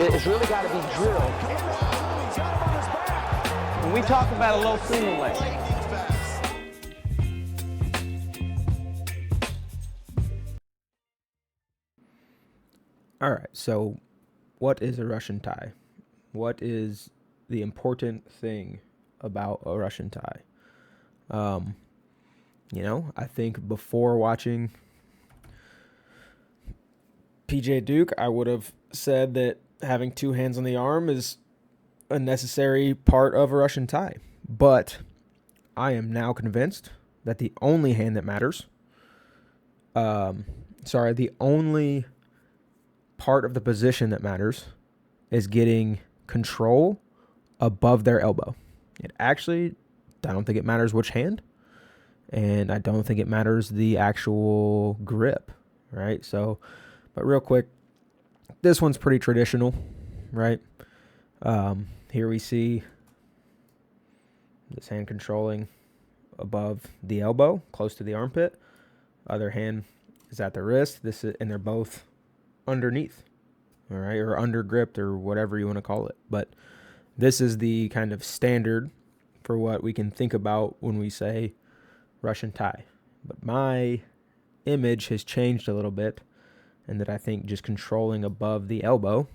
It's really got to be drilled. When we talk about a low single leg, All right, so what is a Russian tie? What is the important thing about a Russian tie? I think before watching PJ Duke, I would have said that having two hands on the arm is a necessary part of a Russian tie. But I am now convinced that the only hand that matters, the only part of the position that matters is getting control above their elbow. I don't think it matters which hand, and I don't think it matters the actual grip, right? So, but real quick, this one's pretty traditional, right? Here we see this hand controlling above the elbow, close to the armpit. Other hand is at the wrist. And they're both underneath, all right, or under gripped, or whatever you want to call it. But this is the kind of standard for what we can think about when we say Russian tie. But my image has changed a little bit, and that I think just controlling above the elbow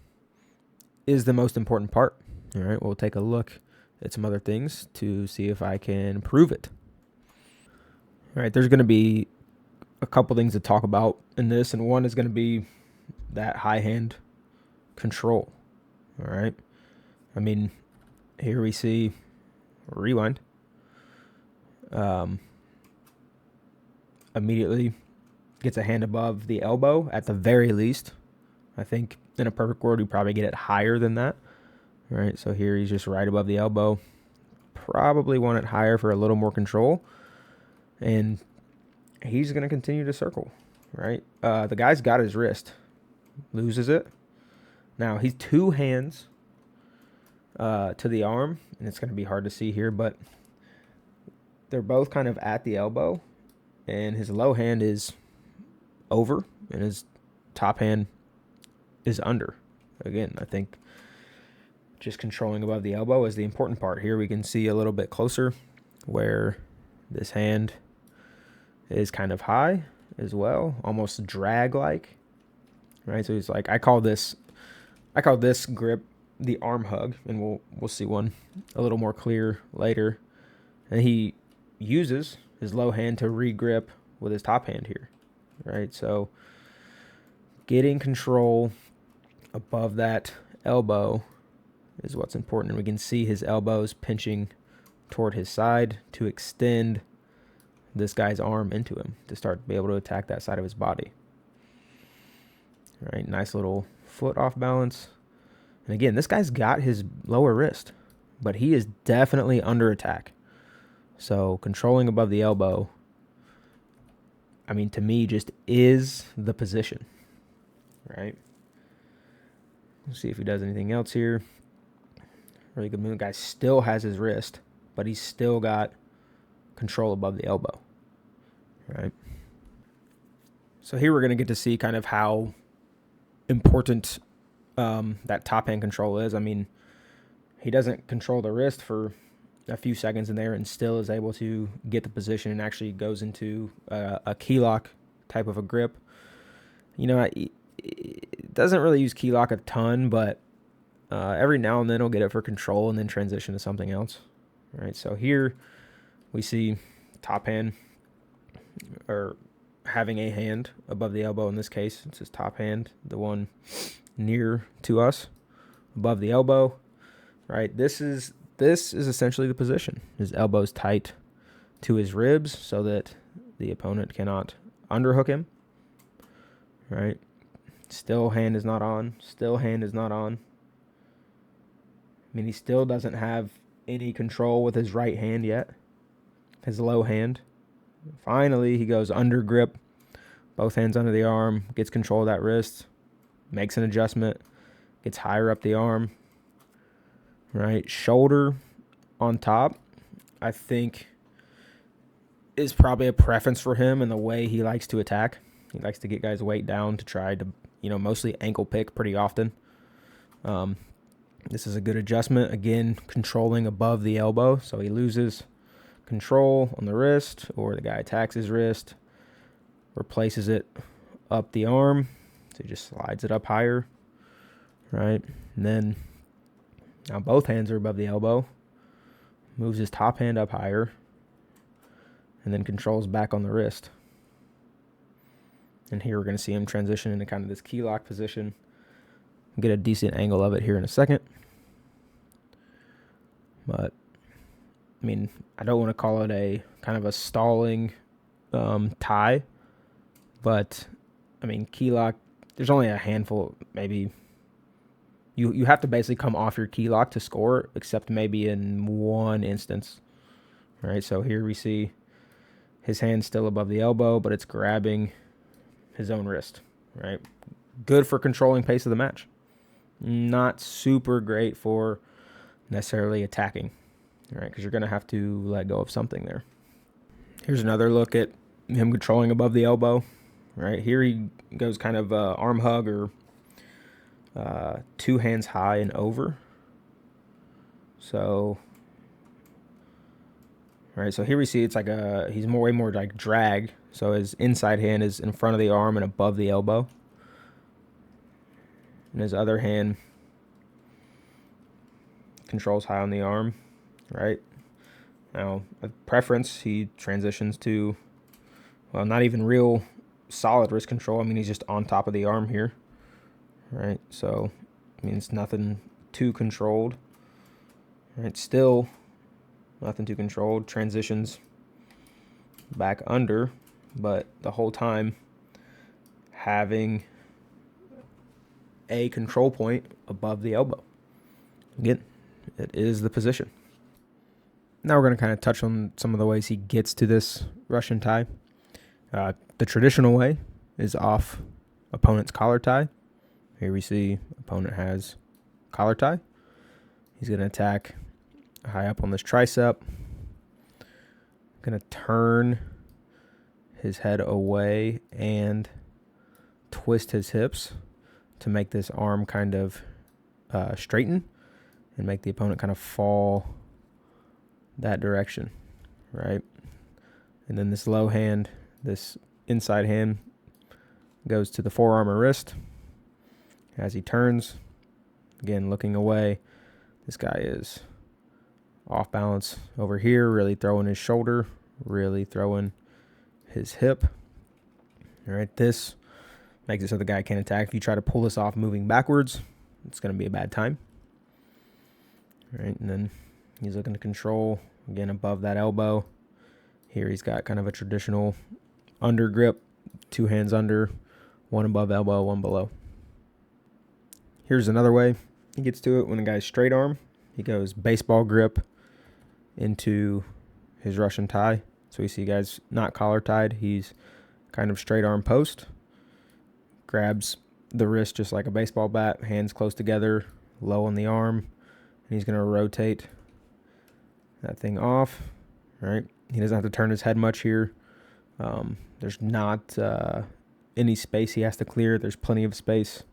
is the most important part. All right, we'll take a look at some other things to see if I can prove it. All right, there's going to be a couple things to talk about in this, and one is going to be that high hand control. All right, I mean, here we see rewind. Immediately gets a hand above the elbow at the very least. I think in a perfect world, you probably get it higher than that. All right, so here he's just right above the elbow. Probably want it higher for a little more control. And he's going to continue to circle, right? The guy's got his wrist. Loses it. Now, he's two hands to the arm, and it's going to be hard to see here, but they're both kind of at the elbow, and his low hand is over, and his top hand is under. Again, I think just controlling above the elbow is the important part. Here we can see a little bit closer where this hand is kind of high as well, almost drag-like, right? So he's like, I call this grip the arm hug, and we'll see one a little more clear later. And he uses his low hand to re-grip with his top hand here, right? So getting control above that elbow is what's important. And we can see his elbows pinching toward his side to extend this guy's arm into him to start to be able to attack that side of his body. All right, nice little foot off balance. And again, this guy's got his lower wrist, but he is definitely under attack. So controlling above the elbow, I mean, to me, just is the position, right? Let's see if he does anything else here. Really good move. The guy still has his wrist, but he's still got control above the elbow, right? So here we're going to get to see kind of how important that top hand control is. I mean, he doesn't control the wrist for a few seconds in there and still is able to get the position and actually goes into a key lock type of a grip. It doesn't really use key lock a ton, but every now and then he'll get it for control and then transition to something else. All right, so here we see top hand, or having a hand above the elbow. In this case, it's his top hand, the one near to us, above the elbow. Right, this is essentially the position. His elbow's tight to his ribs so that the opponent cannot underhook him. Right, still hand is not on. Still hand is not on. I mean, he still doesn't have any control with his right hand yet. His low hand. Finally, he goes under grip, both hands under the arm, gets control of that wrist, makes an adjustment, gets higher up the arm. Right, shoulder on top, I think, is probably a preference for him in the way he likes to attack. He likes to get guys' weight down to try to, mostly ankle pick pretty often. This is a good adjustment. Again, controlling above the elbow, so he loses control on the wrist, or the guy attacks his wrist, replaces it up the arm, so he just slides it up higher, right? And then now both hands are above the elbow, moves his top hand up higher, and then controls back on the wrist. And here we're going to see him transition into kind of this key lock position. Get a decent angle of it here in a second. But, I mean, I don't want to call it a kind of a stalling tie. But, I mean, key lock, there's only a handful, maybe. You have to basically come off your key lock to score, except maybe in one instance. All right, so here we see his hand still above the elbow, but it's grabbing his own wrist, right? Good for controlling pace of the match. Not super great for necessarily attacking, right? Because you're going to have to let go of something there. Here's another look at him controlling above the elbow, right? Here he goes kind of arm hug or two hands high and over. So, right, so here we see it's like he's way more like drag. So his inside hand is in front of the arm and above the elbow. And his other hand controls high on the arm, right? Now, a preference, he transitions to, well, not even real solid wrist control. I mean, he's just on top of the arm here, right? So, I mean, it's nothing too controlled, right? Still nothing too controlled. Transitions back under, but the whole time having a control point above the elbow. Again, it is the position. Now we're going to kind of touch on some of the ways he gets to this Russian tie. The traditional way is off opponent's collar tie. Here we see opponent has collar tie. He's going to attack high up on this tricep. Going to turn his head away and twist his hips to make this arm kind of straighten and make the opponent kind of fall that direction, right? And then this low hand, this inside hand, goes to the forearm or wrist. As he turns, again, looking away, this guy is off balance over here, really throwing his shoulder, really throwing his hip. All right, this makes it so the guy can't attack. If you try to pull this off moving backwards, it's going to be a bad time. All right, and then he's looking to control, again, above that elbow. Here he's got kind of a traditional under grip, two hands under, one above elbow, one below. Here's another way he gets to it when the guy's straight arm. He goes baseball grip into his Russian tie. So we see guys not collar tied. He's kind of straight arm post. Grabs the wrist just like a baseball bat, hands close together, low on the arm. And he's going to rotate that thing off, right? He doesn't have to turn his head much here. There's not any space he has to clear. There's plenty of space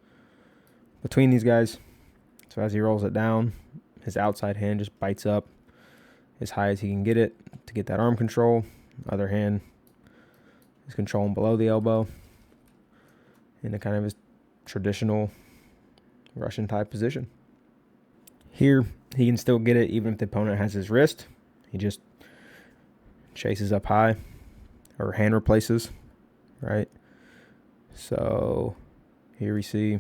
between these guys. So as he rolls it down, his outside hand just bites up as high as he can get it to get that arm control. Other hand is controlling below the elbow in a kind of his traditional Russian tie position. Here, he can still get it even if the opponent has his wrist. He just chases up high or hand replaces, right? So here we see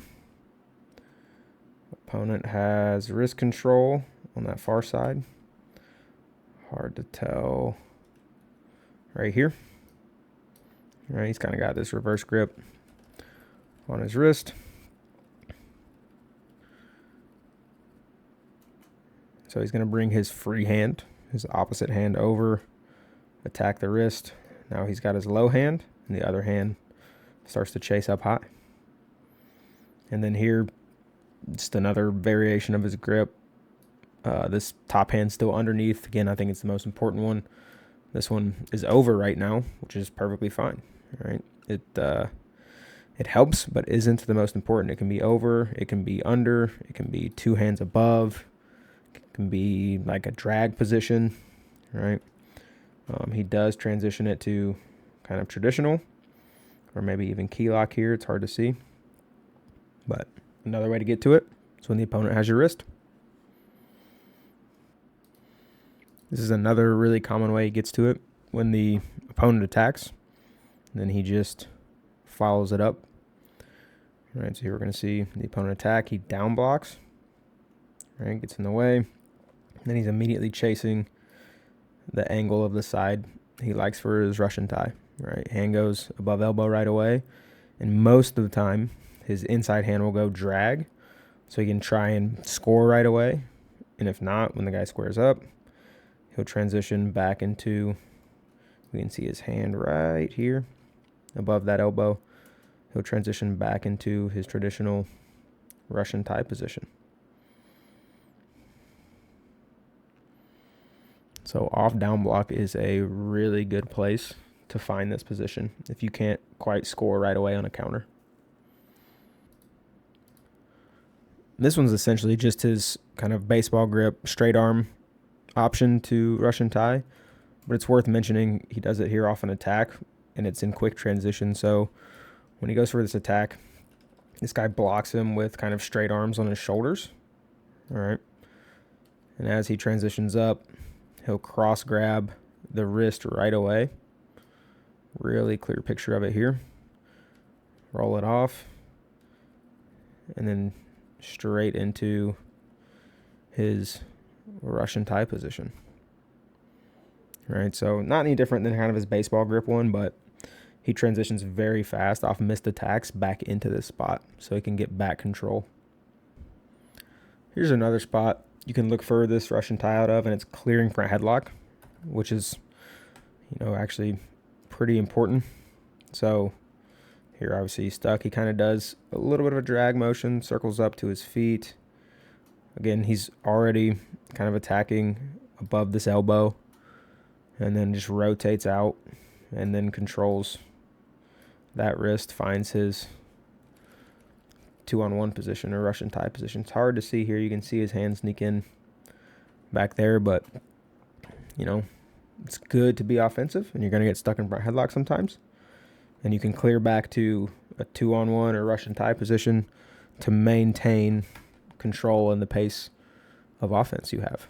opponent has wrist control on that far side. Hard to tell right here. Right, he's kind of got this reverse grip on his wrist. So he's going to bring his free hand, his opposite hand over, attack the wrist. Now he's got his low hand, and the other hand starts to chase up high. And then here, just another variation of his grip. This top hand still underneath. Again, I think it's the most important one. This one is over right now, which is perfectly fine. All right, It helps, but isn't the most important. It can be over, it can be under, it can be two hands above, it can be like a drag position, right? He does transition it to kind of traditional, or maybe even key lock here. It's hard to see. But another way to get to it is when the opponent has your wrist. This is another really common way he gets to it. When the opponent attacks, then he just follows it up. All right, so here we're going to see the opponent attack. He down blocks, right, gets in the way. Then he's immediately chasing the angle of the side he likes for his Russian tie, right? Hand goes above elbow right away. And most of the time, his inside hand will go drag, so he can try and score right away. And if not, when the guy squares up, he'll transition back into, we can see his hand right here above that elbow. He'll transition back into his traditional Russian tie position. So off down block is a really good place to find this position if you can't quite score right away on a counter. This one's essentially just his kind of baseball grip, straight arm option to Russian tie. But it's worth mentioning he does it here off an attack, and it's in quick transition. So when he goes for this attack, this guy blocks him with kind of straight arms on his shoulders. All right. And as he transitions up, he'll cross grab the wrist right away. Really clear picture of it here. Roll it off. And then straight into his Russian tie position. Right, so not any different than kind of his baseball grip one, but he transitions very fast off missed attacks back into this spot so he can get back control. Here's another spot you can look for this Russian tie out of, and it's clearing front headlock, which is, actually pretty important. So here, obviously, he's stuck. He kind of does a little bit of a drag motion, circles up to his feet. Again, he's already kind of attacking above this elbow, and then just rotates out and then controls that wrist, finds his 2-on-1 position or Russian tie position. It's hard to see here. You can see his hand sneak in back there, but, it's good to be offensive, and you're going to get stuck in front headlock sometimes. And you can clear back to a 2-on-1 or Russian tie position to maintain control and the pace of offense you have.